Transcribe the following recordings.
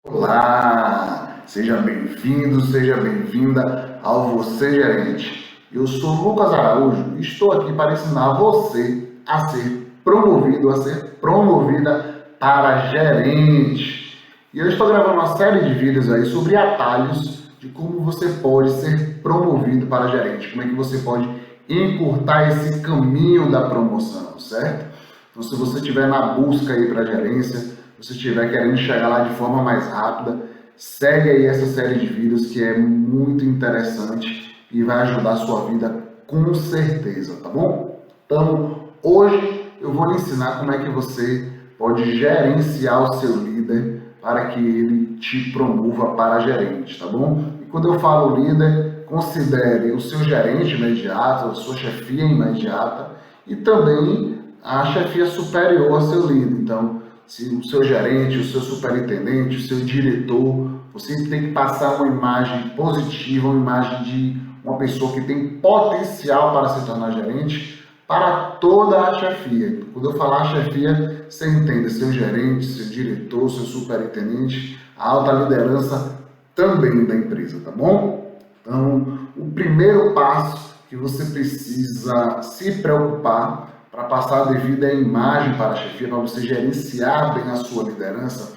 Olá, seja bem-vindo, seja bem-vinda ao Você Gerente. Eu sou Lucas Araújo e estou aqui para ensinar você a ser promovido, a ser promovida para gerente. E eu estou gravando uma série de vídeos aí sobre atalhos de como você pode ser promovido para gerente, como é que você pode encurtar esse caminho da promoção, certo? Então, se você estiver na busca aí para gerência, se você estiver querendo chegar lá de forma mais rápida, segue aí essa série de vídeos que é muito interessante e vai ajudar a sua vida com certeza, tá bom? Então, hoje eu vou lhe ensinar como é que você pode gerenciar o seu líder para que ele te promova para gerente, tá bom? E quando eu falo líder, considere o seu gerente imediato, a sua chefia imediata e também a chefia superior ao seu líder. Então, se o seu gerente, o seu superintendente, o seu diretor, você tem que passar uma imagem positiva, uma imagem de uma pessoa que tem potencial para se tornar gerente para toda a chefia. Quando eu falar chefia, você entende seu gerente, seu diretor, seu superintendente, a alta liderança também da empresa, tá bom? Então, o primeiro passo que você precisa se preocupar para passar a devida imagem para a chefia, para você gerenciar bem a sua liderança,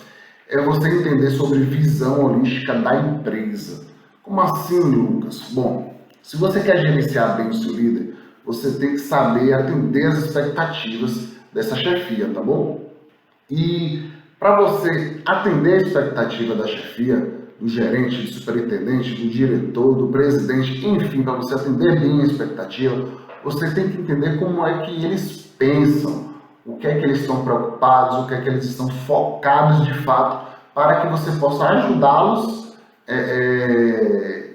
é você entender sobre visão holística da empresa. Como assim, Lucas? Bom, se você quer gerenciar bem o seu líder, você tem que saber atender as expectativas dessa chefia, tá bom? E para você atender a expectativa da chefia, do gerente, do superintendente, do diretor, do presidente, enfim, para você atender bem a expectativa, você tem que entender como é que eles pensam, o que é que eles estão preocupados, o que é que eles estão focados de fato, para que você possa ajudá-los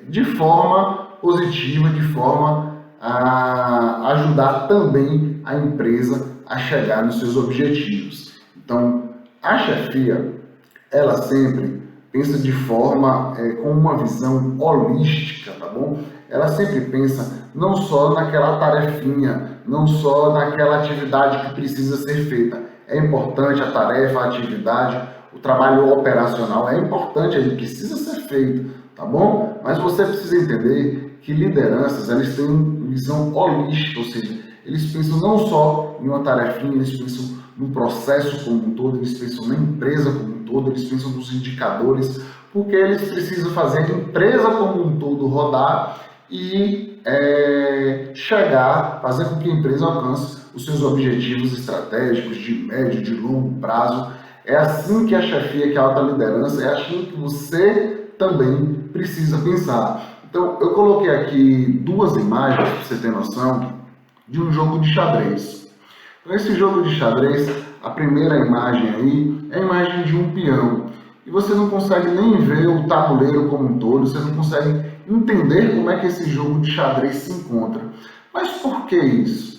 de forma positiva, de forma a ajudar também a empresa a chegar nos seus objetivos. Então, a chefia, ela sempre pensa de forma, com uma visão holística, tá bom? Ela sempre pensa não só naquela tarefinha, não só naquela atividade que precisa ser feita. É importante a tarefa, a atividade, o trabalho operacional, é importante, ele precisa ser feito, tá bom? Mas você precisa entender que lideranças, elas têm visão holística, ou seja, eles pensam não só em uma tarefinha, eles pensam no processo como um todo, eles pensam na empresa como um todo, eles pensam nos indicadores, porque eles precisam fazer a empresa como um todo rodar e fazer com que a empresa alcance os seus objetivos estratégicos de médio, de longo prazo. É assim que a chefia, que é a alta liderança, é assim que você também precisa pensar. Então, eu coloquei aqui duas imagens, para você ter noção, de um jogo de xadrez. Então, esse jogo de xadrez, a primeira imagem aí é a imagem de um peão. E você não consegue nem ver o tabuleiro como um todo, você não consegue entender como é que esse jogo de xadrez se encontra. Mas por que isso?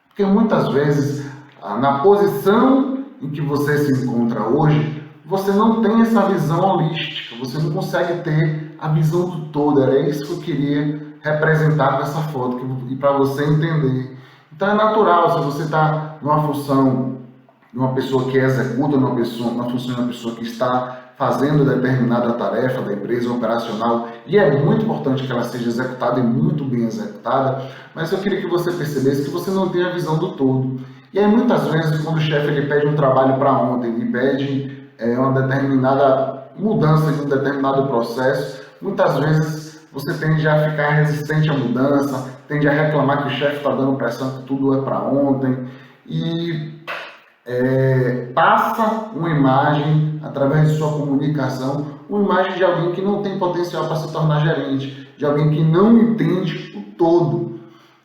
Porque muitas vezes, na posição em que você se encontra hoje, você não tem essa visão holística, você não consegue ter a visão do todo. Era isso que eu queria representar com essa foto, e para você entender. Então é natural, se você está numa função de uma pessoa que executa, numa função de uma pessoa que está fazendo determinada tarefa da empresa operacional, e é muito importante que ela seja executada e muito bem executada, mas eu queria que você percebesse que você não tem a visão do todo. E aí muitas vezes, quando o chefe ele pede um trabalho para ontem, ele pede uma determinada mudança de um determinado processo, muitas vezes você tende a ficar resistente à mudança, tende a reclamar que o chefe está dando pressão, que tudo é para ontem, e passa uma imagem, através de sua comunicação, uma imagem de alguém que não tem potencial para se tornar gerente, de alguém que não entende o todo.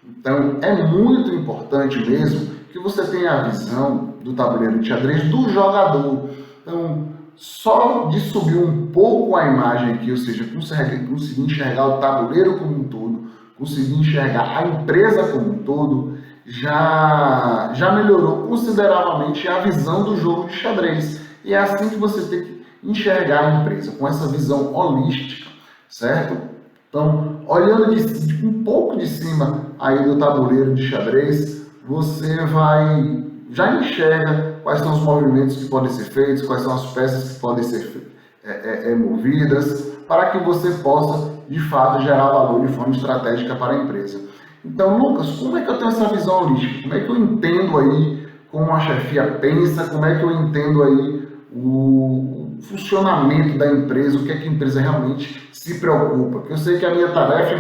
Então, é muito importante mesmo que você tenha a visão do tabuleiro de xadrez do jogador. Então, só de subir um pouco a imagem aqui, ou seja, conseguir enxergar o tabuleiro como um todo, conseguir enxergar a empresa como um todo, já melhorou consideravelmente a visão do jogo de xadrez. E é assim que você tem que enxergar a empresa, com essa visão holística, certo? Então, olhando um pouco de cima aí do tabuleiro de xadrez, você já enxerga quais são os movimentos que podem ser feitos, quais são as peças que podem ser movidas, para que você possa, de fato, gerar valor de forma estratégica para a empresa. Então, Lucas, como é que eu tenho essa visão holística? Como é que eu entendo aí como a chefia pensa? Como é que eu entendo aí o funcionamento da empresa? O que é que a empresa realmente se preocupa? Porque eu sei que a minha tarefa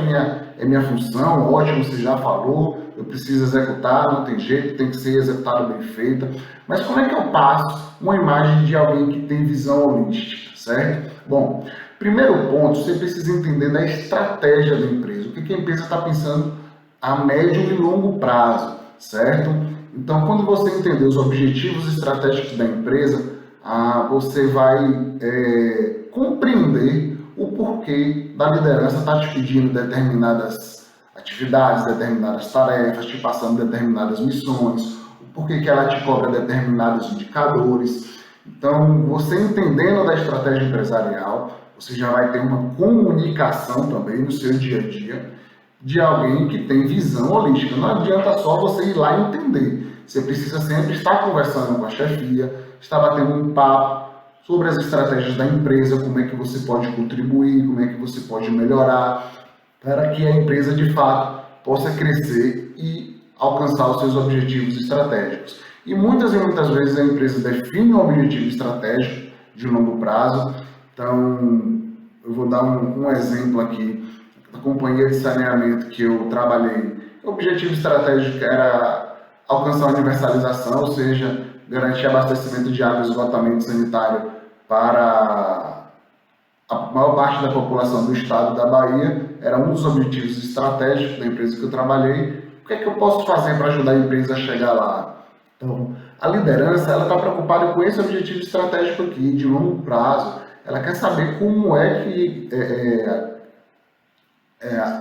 é minha função, ótimo, você já falou, eu preciso executar, não tem jeito, tem que ser executado bem feita. Mas como é que eu passo uma imagem de alguém que tem visão holística, certo? Bom, primeiro ponto, você precisa entender da estratégia da empresa. O que a empresa está pensando a médio e longo prazo, certo? Então, quando você entender os objetivos estratégicos da empresa, você vai compreender o porquê da liderança estar te pedindo determinadas atividades, determinadas tarefas, te passando determinadas missões, o porquê que ela te cobra determinados indicadores. Então, você entendendo da estratégia empresarial, você já vai ter uma comunicação também no seu dia a dia de alguém que tem visão holística. Não adianta só você ir lá e entender. Você precisa sempre estar conversando com a chefia, estar batendo um papo sobre as estratégias da empresa, como é que você pode contribuir, como é que você pode melhorar, para que a empresa de fato possa crescer e alcançar os seus objetivos estratégicos. E muitas vezes a empresa define um objetivo estratégico de longo prazo. Então, eu vou dar um exemplo aqui. A companhia de saneamento que eu trabalhei, o objetivo estratégico era alcançar a universalização, ou seja, garantir abastecimento de água e esgotamento sanitário para a maior parte da população do estado da Bahia. Era um dos objetivos estratégicos da empresa que eu trabalhei. O que é que eu posso fazer para ajudar a empresa a chegar lá? Então, a liderança ela está preocupada com esse objetivo estratégico aqui, de longo prazo. Ela quer saber como é que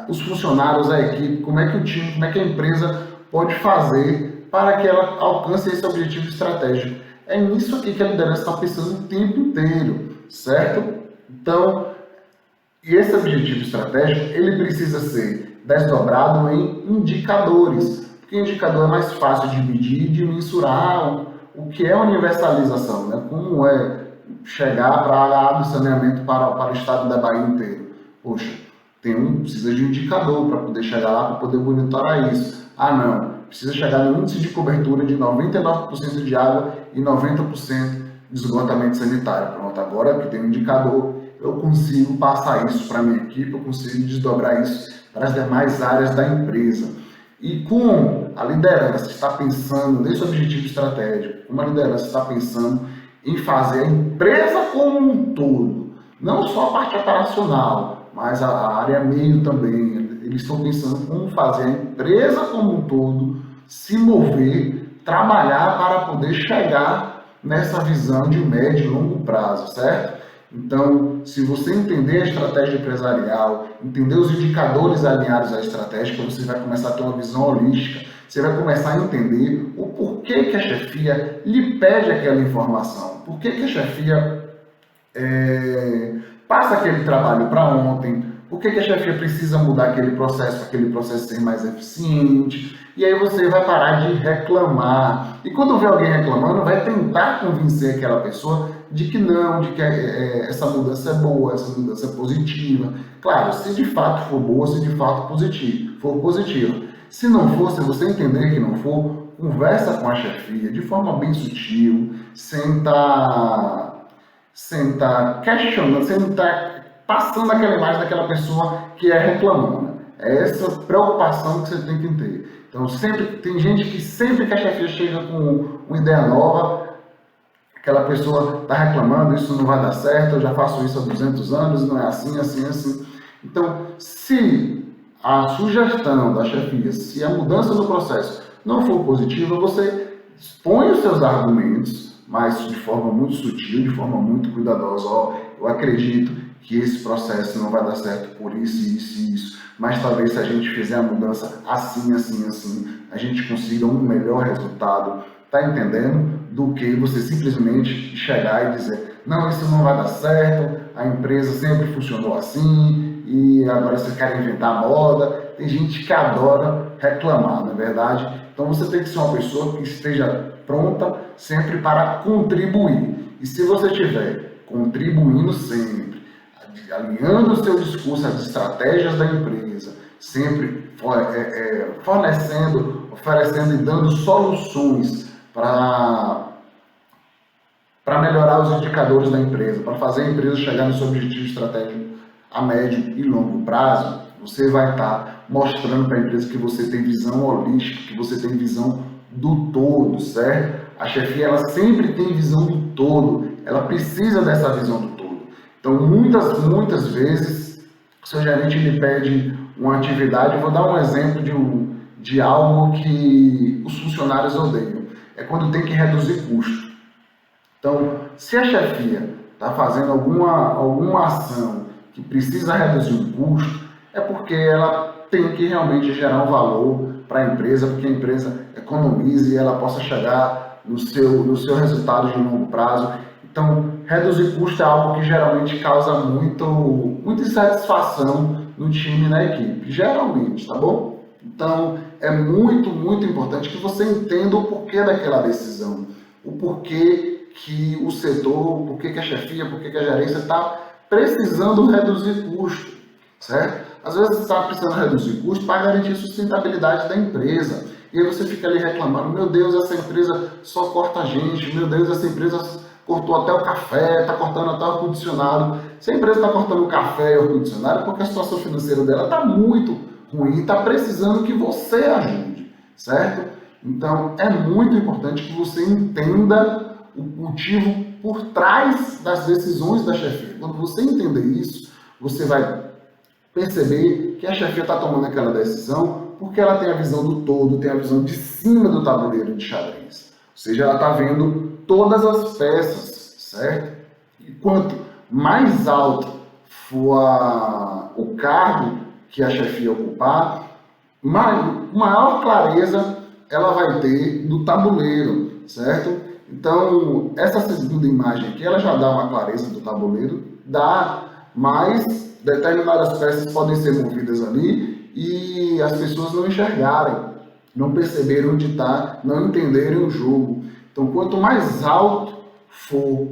os funcionários, a equipe, como é que o time, como é que a empresa pode fazer para que ela alcance esse objetivo estratégico. É nisso aqui que a liderança está pensando o tempo inteiro, certo? Então, esse objetivo estratégico, ele precisa ser desdobrado em indicadores, porque indicador é mais fácil de medir e de mensurar o que é universalização, né? Como é chegar para a água e saneamento para o estado da Bahia inteiro. Poxa, precisa de um indicador para poder chegar lá, para poder monitorar isso. Não, precisa chegar no índice de cobertura de 99% de água e 90% de esgotamento sanitário. Pronto, agora que tem um indicador, eu consigo passar isso para a minha equipe, eu consigo desdobrar isso para as demais áreas da empresa. E como a liderança está pensando nesse objetivo estratégico, como a liderança está pensando em fazer a empresa como um todo, não só a parte operacional, mas a área meio também. Eles estão pensando como fazer a empresa como um todo se mover, trabalhar para poder chegar nessa visão de médio e longo prazo, certo? Então, se você entender a estratégia empresarial, entender os indicadores alinhados à estratégia, você vai começar a ter uma visão holística, você vai começar a entender o porquê que a chefia lhe pede aquela informação, por que a chefia passa aquele trabalho para ontem, por que a chefia precisa mudar aquele processo para aquele processo ser mais eficiente, e aí você vai parar de reclamar. E quando vê alguém reclamando, vai tentar convencer aquela pessoa de que não, de que essa mudança é boa, essa mudança é positiva. Claro, se de fato for boa, se de fato for positiva. Se não for, se você entender que não for, conversa com a chefia de forma bem sutil, sem estar questionando, sem estar passando aquela imagem daquela pessoa que é reclamona. É essa preocupação que você tem que ter. Então, tem gente que sempre que a chefia chega com uma ideia nova, aquela pessoa está reclamando, isso não vai dar certo, eu já faço isso há 200 anos, não é assim, assim, assim. Então, se a sugestão da chefia, se a mudança no processo não for positiva, você expõe os seus argumentos, mas de forma muito sutil, de forma muito cuidadosa. Eu acredito que esse processo não vai dar certo por isso, isso e isso, mas talvez se a gente fizer a mudança assim, assim, assim, a gente consiga um melhor resultado, tá entendendo? Do que você simplesmente chegar e dizer, não, isso não vai dar certo, a empresa sempre funcionou assim, e agora você quer inventar moda. Tem gente que adora reclamar, não é verdade? Então você tem que ser uma pessoa que esteja pronta sempre para contribuir. E se você tiver contribuindo sempre, alinhando o seu discurso às estratégias da empresa, sempre fornecendo, oferecendo e dando soluções para melhorar os indicadores da empresa, para fazer a empresa chegar no seu objetivo estratégico a médio e longo prazo, você vai estar mostrando para a empresa que você tem visão holística, que você tem visão do todo, certo? A chefia, ela sempre tem visão do todo, ela precisa dessa visão do todo. Então, muitas vezes, o seu gerente lhe pede uma atividade, eu vou dar um exemplo de algo que os funcionários odeiam, é quando tem que reduzir custo. Então, se a chefia está fazendo alguma ação que precisa reduzir um custo, é porque ela tem que realmente gerar um valor para a empresa, porque a empresa economize e ela possa chegar no seu resultado de longo prazo. Então, reduzir custo é algo que geralmente causa muita insatisfação no time e na equipe, geralmente, tá bom? Então, é muito importante que você entenda o porquê daquela decisão, o porquê que o setor, por que a chefia, por que a gerência está precisando reduzir custo, certo? Às vezes você está precisando reduzir custo para garantir a sustentabilidade da empresa. E aí você fica ali reclamando, meu Deus, essa empresa só corta a gente, meu Deus, essa empresa cortou até o café, está cortando até o ar-condicionado. Se a empresa está cortando o café e o ar-condicionado, é porque a situação financeira dela está muito ruim, está precisando que você ajude, certo? Então, é muito importante que você entenda o motivo por trás das decisões da chefia. Quando você entender isso, você vai perceber que a chefia está tomando aquela decisão porque ela tem a visão do todo, tem a visão de cima do tabuleiro de xadrez. Ou seja, ela está vendo todas as peças, certo? E quanto mais alto for o cargo que a chefia ocupar, maior clareza ela vai ter do tabuleiro, certo? Então, essa segunda imagem aqui, ela já dá uma clareza do tabuleiro, mas determinadas peças podem ser movidas ali e as pessoas não enxergarem, não perceberem onde está, não entenderem o jogo. Então, quanto mais alto for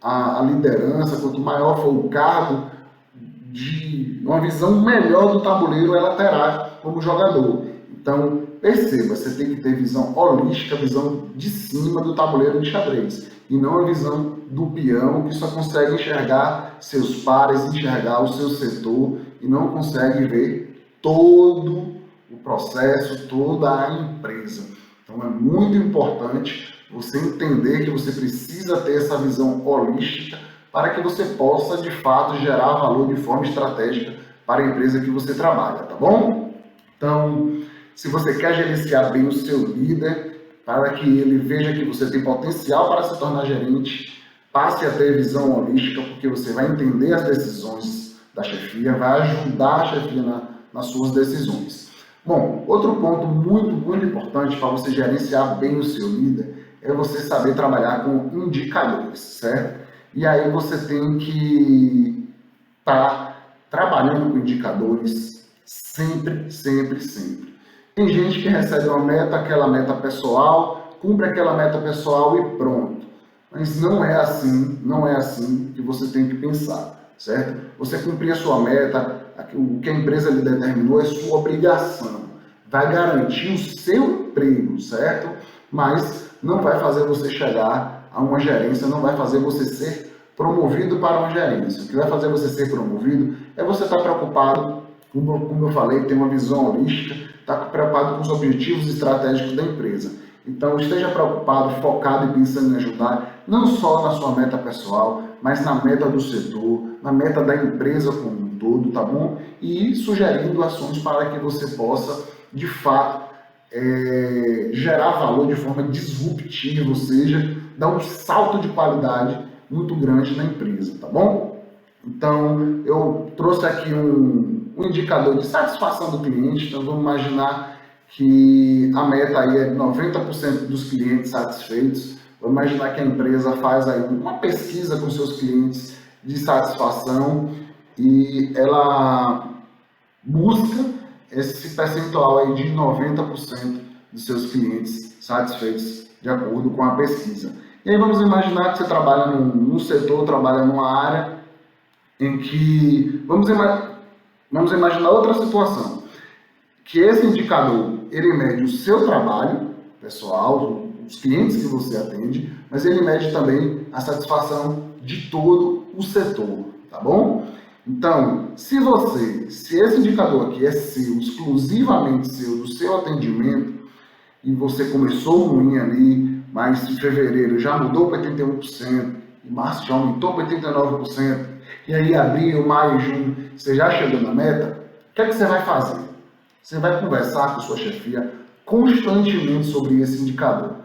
a liderança, quanto maior for o cargo, de uma visão melhor do tabuleiro ela terá como jogador. Então, perceba, você tem que ter visão holística, visão de cima do tabuleiro de xadrez, e não a visão do peão que só consegue enxergar seus pares, enxergar o seu setor e não consegue ver todo o processo, toda a empresa. Então é muito importante você entender que você precisa ter essa visão holística para que você possa, de fato, gerar valor de forma estratégica para a empresa que você trabalha, tá bom? Então, se você quer gerenciar bem o seu líder, para que ele veja que você tem potencial para se tornar gerente, passe a ter visão holística, porque você vai entender as decisões da chefia, vai ajudar a chefia nas suas decisões. Bom, outro ponto muito importante para você gerenciar bem o seu líder é você saber trabalhar com indicadores, certo? E aí você tem que estar trabalhando com indicadores sempre. Tem gente que recebe uma meta, aquela meta pessoal, cumpre aquela meta pessoal e pronto. Mas não é assim que você tem que pensar, certo? Você cumprir a sua meta, o que a empresa lhe determinou é sua obrigação. Vai garantir o seu emprego, certo? Mas não vai fazer você chegar a uma gerência, não vai fazer você ser promovido para uma gerência. O que vai fazer você ser promovido é você estar preocupado, como eu falei, ter uma visão holística, estar preocupado com os objetivos estratégicos da empresa. Então, esteja preocupado, focado e pensando em ajudar, não só na sua meta pessoal, mas na meta do setor, na meta da empresa como um todo, tá bom? E sugerindo ações para que você possa, de fato, gerar valor de forma disruptiva, ou seja, dar um salto de qualidade muito grande na empresa, tá bom? Então, eu trouxe aqui um indicador de satisfação do cliente. Então, vamos imaginar que a meta aí é 90% dos clientes satisfeitos. Vamos imaginar que a empresa faz aí uma pesquisa com seus clientes de satisfação e ela busca esse percentual aí de 90% dos seus clientes satisfeitos de acordo com a pesquisa. E aí vamos imaginar que você trabalha num setor, trabalha numa área em que, vamos imaginar outra situação, que esse indicador, ele mede o seu trabalho pessoal, os clientes que você atende, mas ele mede também a satisfação de todo o setor, tá bom? Então, se esse indicador aqui é seu, exclusivamente seu, do seu atendimento, e você começou ruim ali, mas em fevereiro já mudou para 81%, em março já aumentou para 89%, e aí abril, maio, junho, você já chegou na meta, o que é que você vai fazer? Você vai conversar com sua chefia constantemente sobre esse indicador.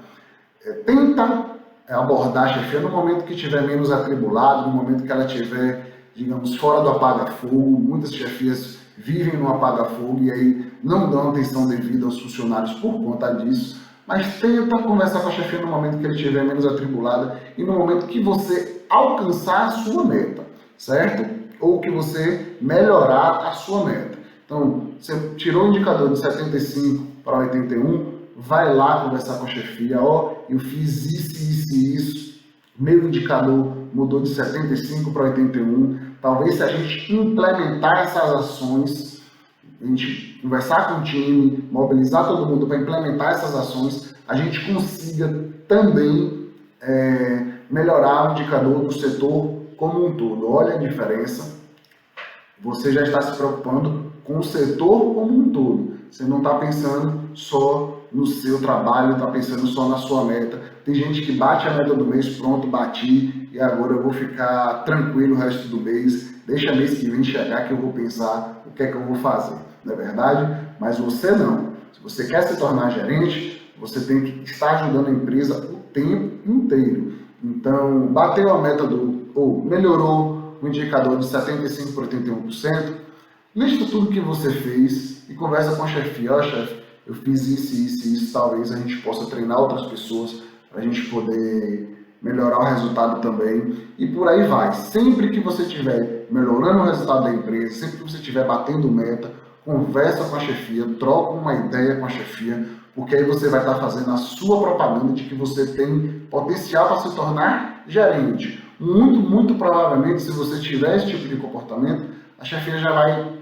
Tenta abordar a chefia no momento que estiver menos atribulado, no momento que ela estiver, digamos, fora do apaga-fogo. Muitas chefias vivem no apaga-fogo e aí não dão atenção devida aos funcionários por conta disso. Mas tenta conversar com a chefia no momento que ele estiver menos atribulado e no momento que você alcançar a sua meta, certo? Ou que você melhorar a sua meta. Então, você tirou o indicador de 75 para 81, vai lá conversar com a chefia, eu fiz isso, meu indicador mudou de 75 para 81, talvez se a gente implementar essas ações, a gente conversar com o time, mobilizar todo mundo para implementar essas ações, a gente consiga também melhorar o indicador do setor como um todo. Olha a diferença, você já está se preocupando com o setor como um todo. Você não está pensando só no seu trabalho, está pensando só na sua meta. Tem gente que bate a meta do mês, pronto, bati, e agora eu vou ficar tranquilo o resto do mês. Deixa mês que vem chegar que eu vou pensar o que é que eu vou fazer. Não é verdade? Mas você não. Se você quer se tornar gerente, você tem que estar ajudando a empresa o tempo inteiro. Então, bateu a meta ou melhorou o indicador de 75% para 81%, lista tudo que você fez e conversa com a chefia. Chefe, eu fiz isso, talvez a gente possa treinar outras pessoas para a gente poder melhorar o resultado também, e por aí vai. Sempre que você estiver melhorando o resultado da empresa, sempre que você estiver batendo meta, conversa com a chefia, troca uma ideia com a chefia, porque aí você vai estar fazendo a sua propaganda de que você tem potencial para se tornar gerente. Muito provavelmente, se você tiver esse tipo de comportamento, a chefia já vai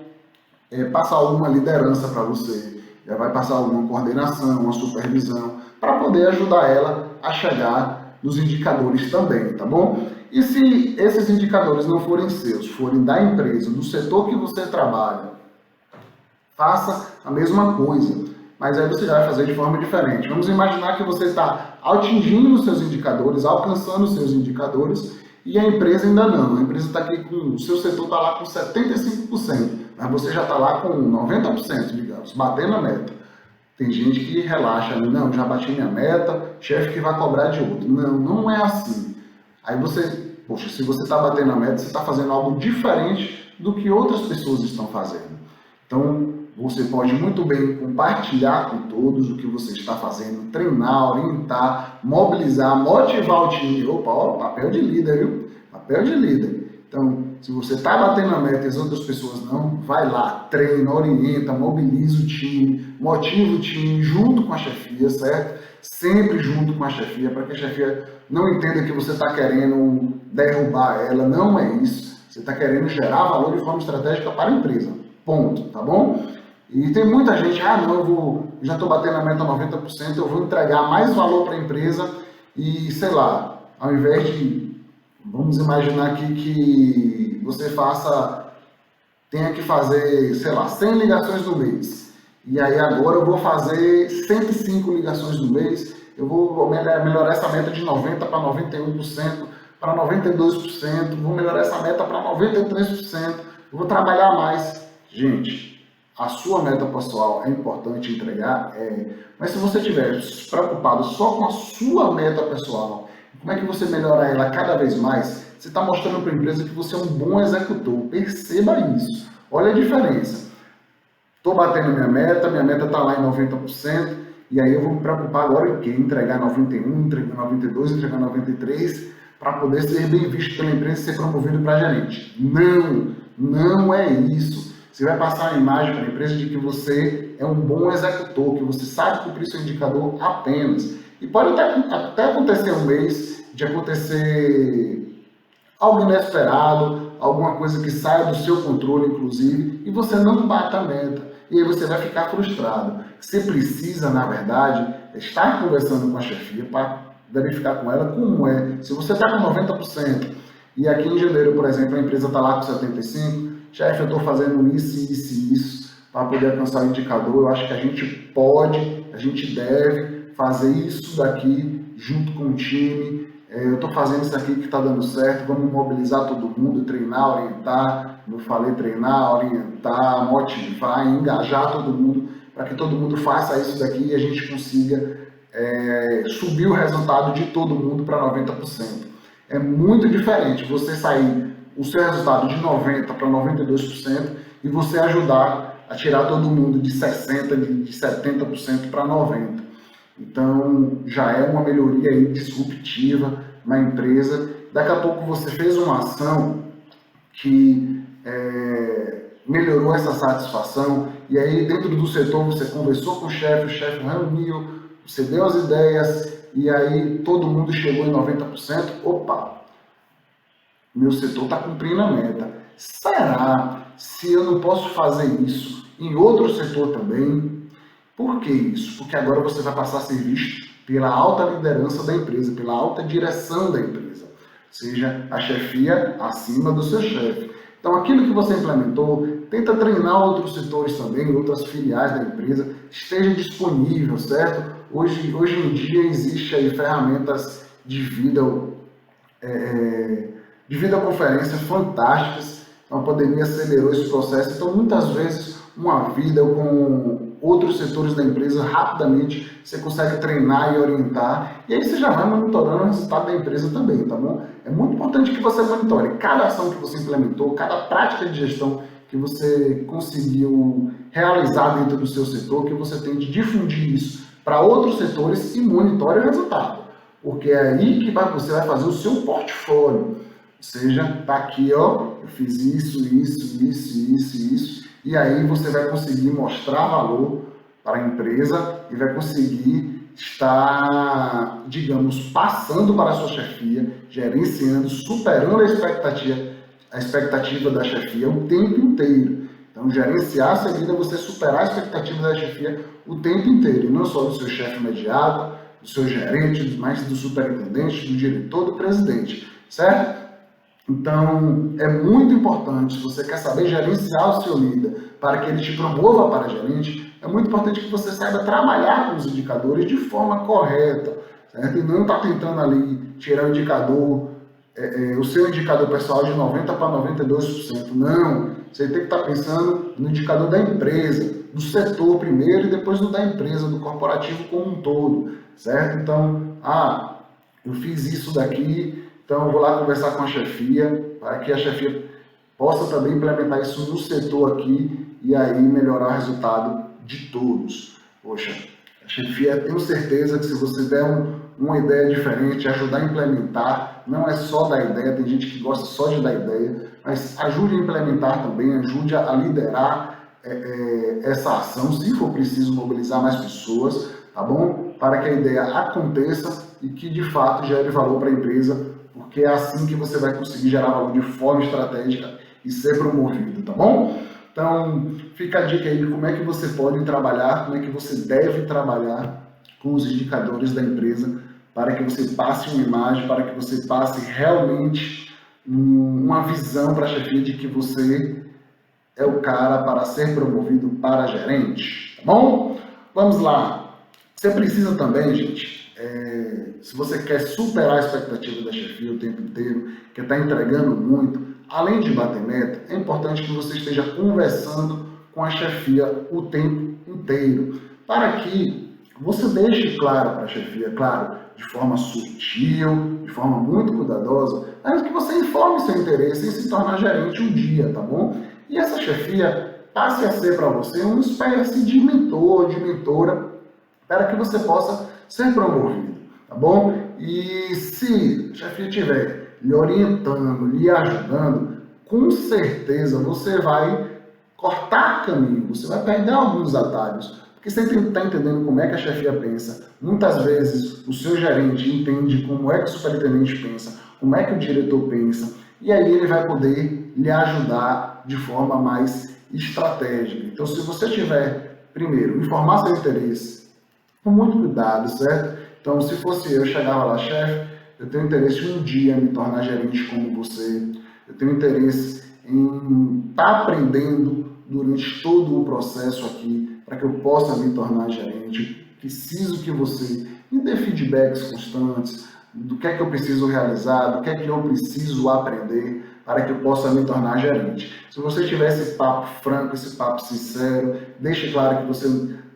passar alguma liderança para você, já vai passar alguma coordenação, uma supervisão, para poder ajudar ela a chegar nos indicadores também, tá bom? E se esses indicadores não forem seus, forem da empresa, do setor que você trabalha, faça a mesma coisa, mas aí você já vai fazer de forma diferente. Vamos imaginar que você está atingindo os seus indicadores, alcançando os seus indicadores, e a empresa ainda não. A empresa está aqui com, o seu setor está lá com 75%, mas você já está lá com 90%, digamos, batendo a meta. Tem gente que relaxa, não, já bati minha meta, chefe que vai cobrar de outro. Não é assim. Aí você, poxa, se você está batendo a meta, você está fazendo algo diferente do que outras pessoas estão fazendo. Então, você pode muito bem compartilhar com todos o que você está fazendo, treinar, orientar, mobilizar, motivar o time. Opa, papel de líder, viu? Papel de líder. Então, se você está batendo a meta e as outras pessoas não, vai lá, treina, orienta, mobiliza o time, motiva o time junto com a chefia, certo? Sempre junto com a chefia, para que a chefia não entenda que você está querendo derrubar ela. Não é isso. Você está querendo gerar valor de forma estratégica para a empresa. Ponto, tá bom? E tem muita gente, não, já estou batendo a meta 90%, eu vou entregar mais valor para a empresa e, sei lá, ao invés de, vamos imaginar aqui que você tenha que fazer, sei lá, 100 ligações no mês. E aí agora eu vou fazer 105 ligações no mês, eu vou melhorar essa meta de 90% para 91%, para 92%, vou melhorar essa meta para 93%, vou trabalhar mais. Gente, a sua meta pessoal é importante entregar, mas se você estiver preocupado só com a sua meta pessoal, como é que você melhora ela cada vez mais? Você está mostrando para a empresa que você é um bom executor. Perceba isso. Olha a diferença. Estou batendo minha meta está lá em 90%, e aí eu vou me preocupar agora em quê? Entregar 91, entregar 92, entregar 93, para poder ser bem visto pela empresa e ser promovido para gerente. Não é isso. Você vai passar a imagem para a empresa de que você é um bom executor, que você sabe cumprir seu indicador apenas. E pode até acontecer um mês de acontecer algo inesperado, alguma coisa que saia do seu controle, inclusive, e você não bata a meta. E aí você vai ficar frustrado. Você precisa, na verdade, estar conversando com a chefia para verificar com ela como é. Se você está com 90% e aqui em janeiro, por exemplo, a empresa está lá com 75%, chefe, eu estou fazendo isso, isso e isso para poder alcançar o indicador. Eu acho que a gente pode, a gente deve fazer isso daqui junto com o time. Eu estou fazendo isso aqui que está dando certo, vamos mobilizar todo mundo, treinar, orientar, como eu falei, treinar, orientar, motivar, engajar todo mundo, para que todo mundo faça isso daqui e a gente consiga subir o resultado de todo mundo para 90%. É muito diferente você sair o seu resultado de 90% para 92% e você ajudar a tirar todo mundo de 60%, de 70% para 90%. Então, já é uma melhoria aí disruptiva na empresa. Daqui a pouco você fez uma ação que melhorou essa satisfação, e aí dentro do setor você conversou com o chefe reuniu, você deu as ideias, e aí todo mundo chegou em 90%. Opa, meu setor está cumprindo a meta. Será se eu não posso fazer isso em outro setor também? Por que isso? Porque agora você vai passar a ser visto pela alta liderança da empresa, pela alta direção da empresa, ou seja, a chefia acima do seu chefe. Então, aquilo que você implementou, tenta treinar outros setores também, outras filiais da empresa, esteja disponível, certo? Hoje em dia existe aí ferramentas de videoconferência fantásticas. Então, a pandemia acelerou esse processo. Então, muitas vezes, uma vida com outros setores da empresa, rapidamente você consegue treinar e orientar, e aí você já vai monitorando o resultado da empresa também, tá bom? É muito importante que você monitore cada ação que você implementou, cada prática de gestão que você conseguiu realizar dentro do seu setor, que você tem de difundir isso para outros setores e monitore o resultado, porque é aí que você vai fazer o seu portfólio, ou seja, tá aqui, ó, eu fiz isso, e aí você vai conseguir mostrar valor para a empresa e vai conseguir estar, digamos, passando para a sua chefia, gerenciando, superando a expectativa da chefia o tempo inteiro. Então, gerenciar a seguida, você superar a expectativa da chefia o tempo inteiro, não só do seu chefe imediato, do seu gerente, mas do superintendente, do diretor, do presidente, certo? Então, é muito importante, se você quer saber gerenciar o seu líder para que ele te promova para gerente, é muito importante que você saiba trabalhar com os indicadores de forma correta, certo? E não estar tentando ali tirar o indicador, o seu indicador pessoal de 90% para 92%. Não, você tem que estar pensando no indicador da empresa, do setor primeiro e depois do da empresa, do corporativo como um todo, certo? Então, eu fiz isso daqui, então eu vou lá conversar com a chefia, para que a chefia possa também implementar isso no setor aqui e aí melhorar o resultado de todos. Poxa, a chefia, tenho certeza que se você der uma ideia diferente, ajudar a implementar, não é só dar ideia, tem gente que gosta só de dar ideia, mas ajude a implementar também, ajude a liderar essa ação, se for preciso mobilizar mais pessoas, tá bom? Para que a ideia aconteça e que de fato gere valor para a empresa, porque é assim que você vai conseguir gerar valor de forma estratégica e ser promovido, tá bom? Então, fica a dica aí de como é que você pode trabalhar, como é que você deve trabalhar com os indicadores da empresa para que você passe uma imagem, para que você passe realmente uma visão para a chefia de que você é o cara para ser promovido para gerente, tá bom? Vamos lá. Você precisa também, gente, se você quer superar a expectativa da chefia o tempo inteiro, quer estar entregando muito, além de bater meta, é importante que você esteja conversando com a chefia o tempo inteiro, para que você deixe claro para a chefia, claro, de forma sutil, de forma muito cuidadosa, mas que você informe seu interesse em se tornar gerente um dia, tá bom? E essa chefia passe a ser para você uma espécie de mentor, de mentora, para que você possa ser promovido, tá bom? E se a chefia estiver lhe orientando, lhe ajudando, com certeza você vai cortar caminho, você vai perder alguns atalhos, Porque você está entendendo como é que a chefia pensa. Muitas vezes o seu gerente entende como é que o superintendente pensa, como é que o diretor pensa, e aí ele vai poder lhe ajudar de forma mais estratégica. Então, se você tiver, primeiro, informar seu interesse, com muito cuidado, certo? Então, se fosse eu, chegava lá, chefe, eu tenho interesse em um dia me tornar gerente como você, eu tenho interesse em estar aprendendo durante todo o processo aqui, para que eu possa me tornar gerente. Preciso que você me dê feedbacks constantes do que é que eu preciso realizar, do que é que eu preciso aprender para que eu possa me tornar gerente. Se você tiver esse papo franco, esse papo sincero, deixe claro que você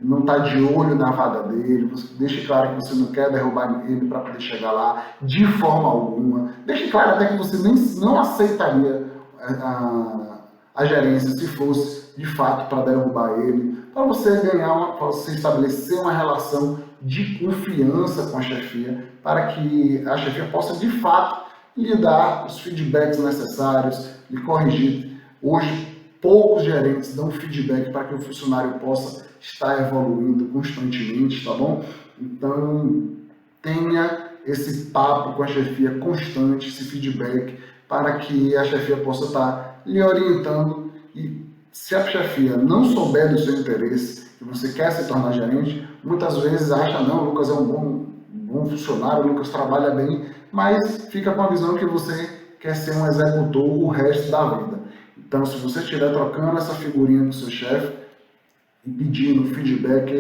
não está de olho na vaga dele, deixe claro que você não quer derrubar ele para poder chegar lá de forma alguma, deixe claro até que você nem não aceitaria a gerência se fosse de fato para derrubar ele, para você para você estabelecer uma relação de confiança com a chefia, para que a chefia possa de fato lhe dar os feedbacks necessários, lhe corrigir. Hoje, poucos gerentes dão feedback para que o funcionário possa estar evoluindo constantemente, tá bom? Então, tenha esse papo com a chefia constante, esse feedback, para que a chefia possa estar lhe orientando. E se a chefia não souber do seu interesse, que você quer se tornar gerente, muitas vezes acha, não, o Lucas é um bom funcionário, o Lucas trabalha bem, mas fica com a visão que você quer ser um executor o resto da vida. Então, se você estiver trocando essa figurinha com o seu chefe e pedindo feedback,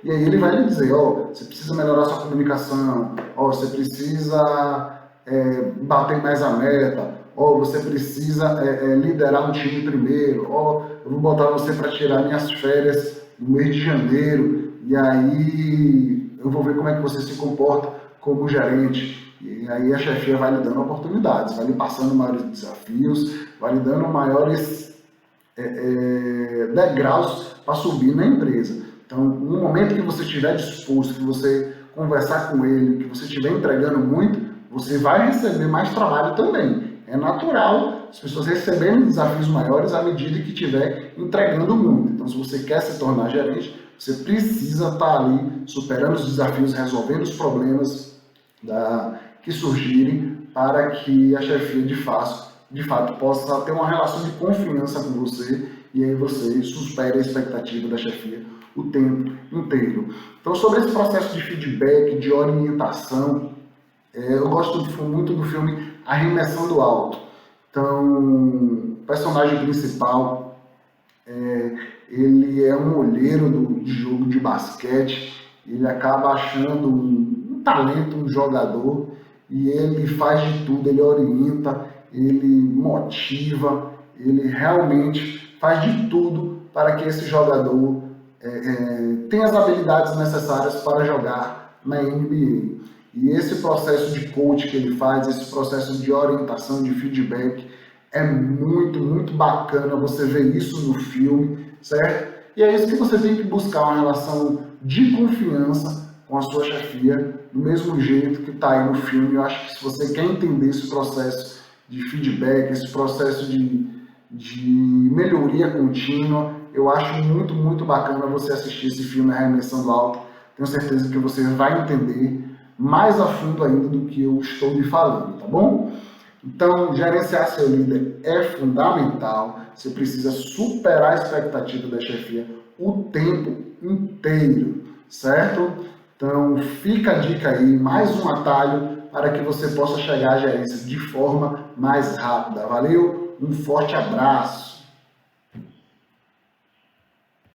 e aí ele vai lhe dizer, você precisa melhorar sua comunicação, você precisa bater mais a meta, você precisa liderar um time primeiro, eu vou botar você para tirar minhas férias no mês de janeiro, e aí eu vou ver como é que você se comporta como gerente. E aí a chefia vai lhe dando oportunidades, vai lhe passando maiores desafios, vai lhe dando maiores degraus para subir na empresa. Então, no momento que você estiver disposto, que você conversar com ele, que você estiver entregando muito, você vai receber mais trabalho também. É natural as pessoas receberem desafios maiores à medida que estiver entregando muito. Então, se você quer se tornar gerente, você precisa estar ali superando os desafios, resolvendo os problemas que surgirem, para que a chefia de fato possa ter uma relação de confiança com você, e aí você supere a expectativa da chefia o tempo inteiro. Então, sobre esse processo de feedback, de orientação, eu gosto muito do filme Arremessando do Alto. Então, o personagem principal, ele é um olheiro de jogo de basquete, ele acaba achando um talento, um jogador, e ele faz de tudo, ele orienta, ele motiva, ele realmente faz de tudo para que esse jogador tenha as habilidades necessárias para jogar na NBA. E esse processo de coach que ele faz, esse processo de orientação, de feedback, é muito, muito bacana você ver isso no filme, certo? E é isso que você tem que buscar, uma relação de confiança com a sua chefia, do mesmo jeito que está aí no filme. Eu acho que se você quer entender esse processo de feedback, esse processo de melhoria contínua, eu acho muito, muito bacana você assistir esse filme Arremessando Alto. Tenho certeza que você vai entender mais a fundo ainda do que eu estou lhe falando, tá bom? Então, gerenciar seu líder é fundamental. Você precisa superar a expectativa da chefia o tempo inteiro, certo? Então, fica a dica aí, mais um atalho para que você possa chegar à gerência de forma mais rápida. Valeu? Um forte abraço!